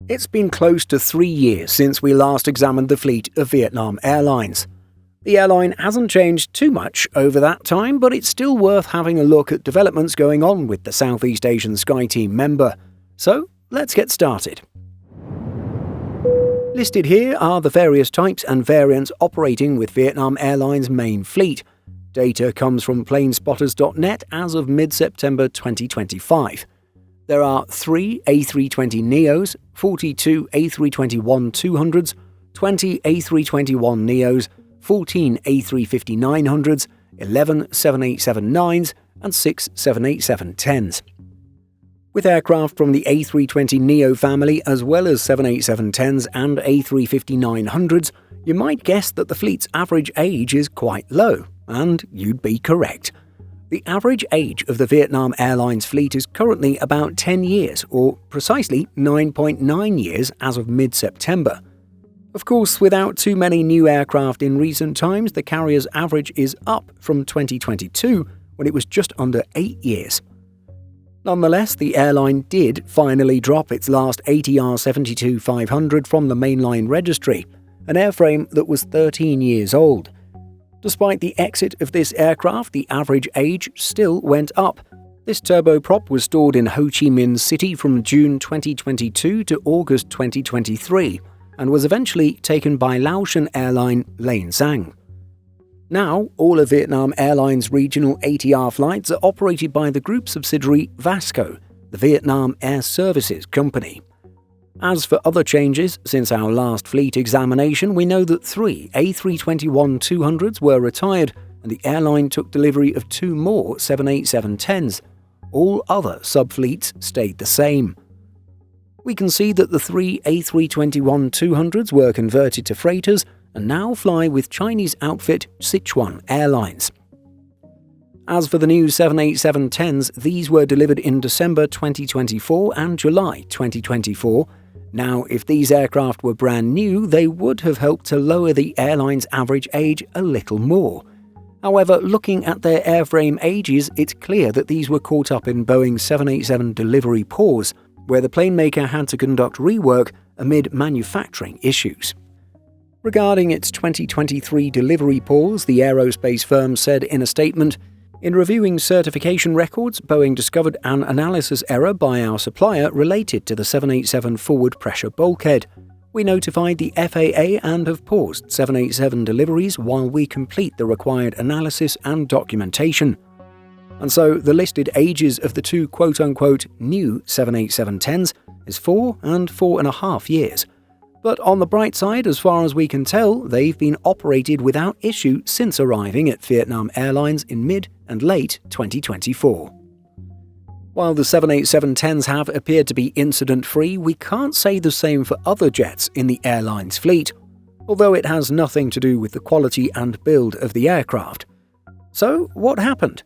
It's been close to 3 years since we last examined the fleet of Vietnam Airlines. The airline hasn't changed too much over that time, but it's still worth having a look at developments going on with the Southeast Asian SkyTeam member. So, let's get started. Listed here are the various types and variants operating with Vietnam Airlines' main fleet. Data comes from planespotters.net as of mid-September 2025. There are 3 A320neos, 42 A321-200s, 20 A321neos, 14 A350-900s, 11 787-9s, and 6 787-10s. With aircraft from the A320neo family as well as 787-10s and A350-900s, you might guess that the fleet's average age is quite low, and you'd be correct. The average age of the Vietnam Airlines fleet is currently about 10 years, or precisely 9.9 years as of mid-September. Of course, without too many new aircraft in recent times, the carrier's average is up from 2022, when it was just under 8 years. Nonetheless, the airline did finally drop its last ATR 72-500 from the mainline registry, an airframe that was 13 years old. Despite the exit of this aircraft, the average age still went up. This turboprop was stored in Ho Chi Minh City from June 2022 to August 2023 and was eventually taken by Laotian airline Lane Sang. Now, all of Vietnam Airlines' regional ATR flights are operated by the group subsidiary Vasco, the Vietnam Air Services Company. As for other changes, since our last fleet examination, we know that 3 A321-200s were retired and the airline took delivery of 2 more 787-10s. All other sub-fleets stayed the same. We can see that the 3 A321-200s were converted to freighters and now fly with Chinese outfit Sichuan Airlines. As for the new 787-10s, these were delivered in December 2024 and July 2024. Now, if these aircraft were brand new, they would have helped to lower the airline's average age a little more. However, looking at their airframe ages, it's clear that these were caught up in Boeing's 787 delivery pause, where the plane maker had to conduct rework amid manufacturing issues. Regarding its 2023 delivery pause, the aerospace firm said in a statement, "In reviewing certification records, Boeing discovered an analysis error by our supplier related to the 787 forward pressure bulkhead. We notified the FAA and have paused 787 deliveries while we complete the required analysis and documentation." And so the listed ages of the 2 quote-unquote new 787-10s is 4 and 4.5 years. But on the bright side, as far as we can tell, they've been operated without issue since arriving at Vietnam Airlines in mid and late 2024. While the 787-10s have appeared to be incident-free, we can't say the same for other jets in the airline's fleet, although it has nothing to do with the quality and build of the aircraft. So, what happened?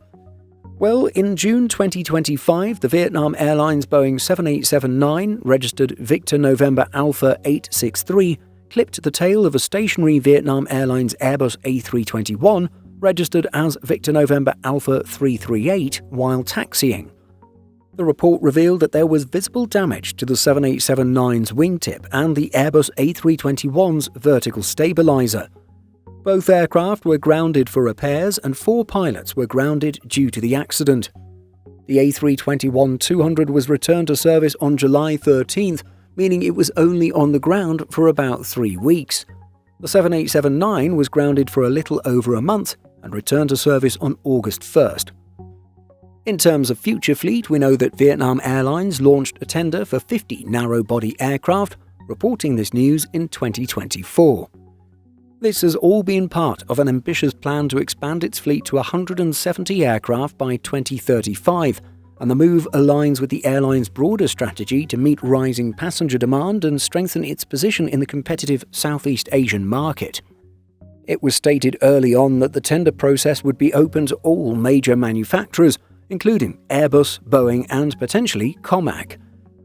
Well, in June 2025, the Vietnam Airlines Boeing 787-9, registered Victor November Alpha 863, clipped the tail of a stationary Vietnam Airlines Airbus A321, registered as Victor November Alpha 338, while taxiing. The report revealed that there was visible damage to the 787-9's wingtip and the Airbus A321's vertical stabilizer. Both aircraft were grounded for repairs and 4 pilots were grounded due to the accident. The A321-200 was returned to service on July 13th, meaning it was only on the ground for about 3 weeks. The 787-9 was grounded for a little over a month and returned to service on August 1st. In terms of future fleet, we know that Vietnam Airlines launched a tender for 50 narrow-body aircraft, reporting this news in 2024. This has all been part of an ambitious plan to expand its fleet to 170 aircraft by 2035, and the move aligns with the airline's broader strategy to meet rising passenger demand and strengthen its position in the competitive Southeast Asian market. It was stated early on that the tender process would be open to all major manufacturers, including Airbus, Boeing, and potentially Comac.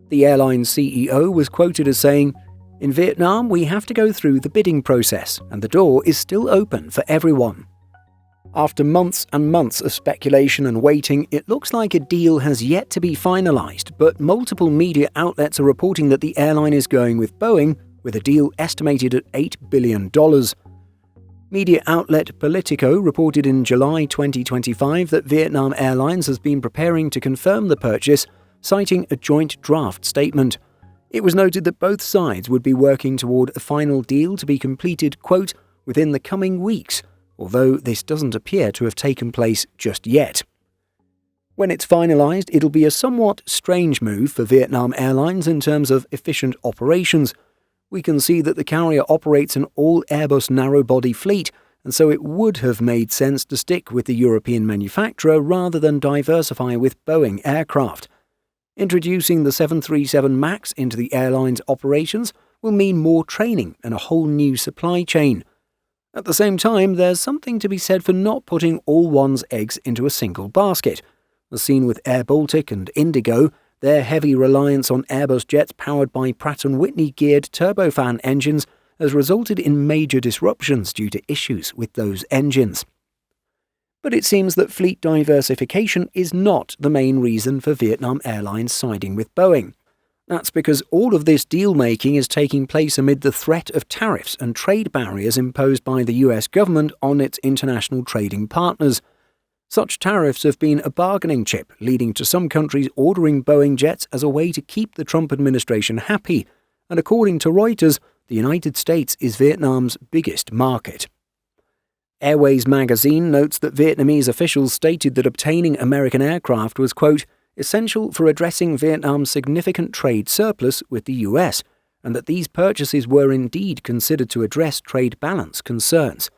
The airline's CEO was quoted as saying, "In Vietnam, we have to go through the bidding process, and the door is still open for everyone." After months and months of speculation and waiting, it looks like a deal has yet to be finalized, but multiple media outlets are reporting that the airline is going with Boeing, with a deal estimated at $8 billion. Media outlet Politico reported in July 2025 that Vietnam Airlines has been preparing to confirm the purchase, citing a joint draft statement. It was noted that both sides would be working toward a final deal to be completed, quote, within the coming weeks, although this doesn't appear to have taken place just yet. When it's finalized, it'll be a somewhat strange move for Vietnam Airlines in terms of efficient operations. We can see that the carrier operates an all-Airbus narrow-body fleet, and so it would have made sense to stick with the European manufacturer rather than diversify with Boeing aircraft. Introducing the 737 MAX into the airline's operations will mean more training and a whole new supply chain. At the same time, there's something to be said for not putting all one's eggs into a single basket. As seen with Air Baltic and Indigo, their heavy reliance on Airbus jets powered by Pratt & Whitney geared turbofan engines has resulted in major disruptions due to issues with those engines. But it seems that fleet diversification is not the main reason for Vietnam Airlines siding with Boeing. That's because all of this deal-making is taking place amid the threat of tariffs and trade barriers imposed by the US government on its international trading partners. Such tariffs have been a bargaining chip, leading to some countries ordering Boeing jets as a way to keep the Trump administration happy, and according to Reuters, the United States is Vietnam's biggest market. Airways magazine notes that Vietnamese officials stated that obtaining American aircraft was, quote, essential for addressing Vietnam's significant trade surplus with the US, and that these purchases were indeed considered to address trade balance concerns.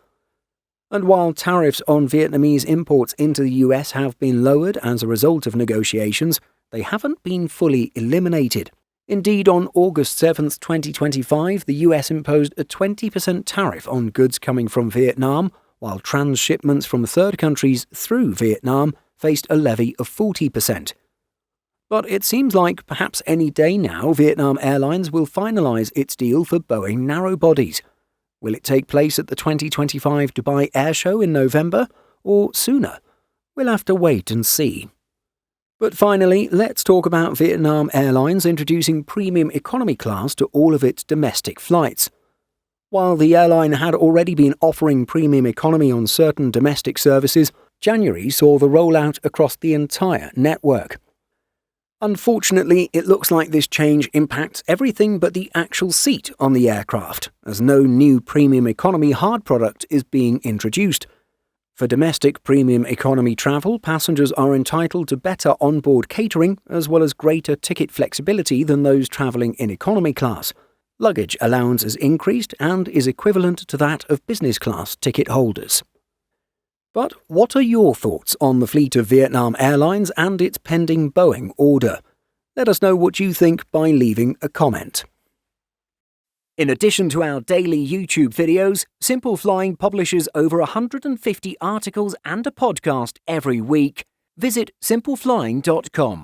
And while tariffs on Vietnamese imports into the US have been lowered as a result of negotiations, they haven't been fully eliminated. Indeed, on August 7, 2025, the US imposed a 20% tariff on goods coming from Vietnam, while transshipments from third countries through Vietnam faced a levy of 40%. But it seems like perhaps any day now Vietnam Airlines will finalize its deal for Boeing narrow-bodies. Will it take place at the 2025 Dubai Air Show in November, or sooner? We'll have to wait and see. But finally, let's talk about Vietnam Airlines introducing premium economy class to all of its domestic flights. While the airline had already been offering premium economy on certain domestic services, January saw the rollout across the entire network. Unfortunately, it looks like this change impacts everything but the actual seat on the aircraft, as no new premium economy hard product is being introduced. For domestic premium economy travel, passengers are entitled to better onboard catering as well as greater ticket flexibility than those travelling in economy class. Luggage allowance is increased and is equivalent to that of business class ticket holders. But what are your thoughts on the fleet of Vietnam Airlines and its pending Boeing order? Let us know what you think by leaving a comment. In addition to our daily YouTube videos, Simple Flying publishes over 150 articles and a podcast every week. Visit simpleflying.com.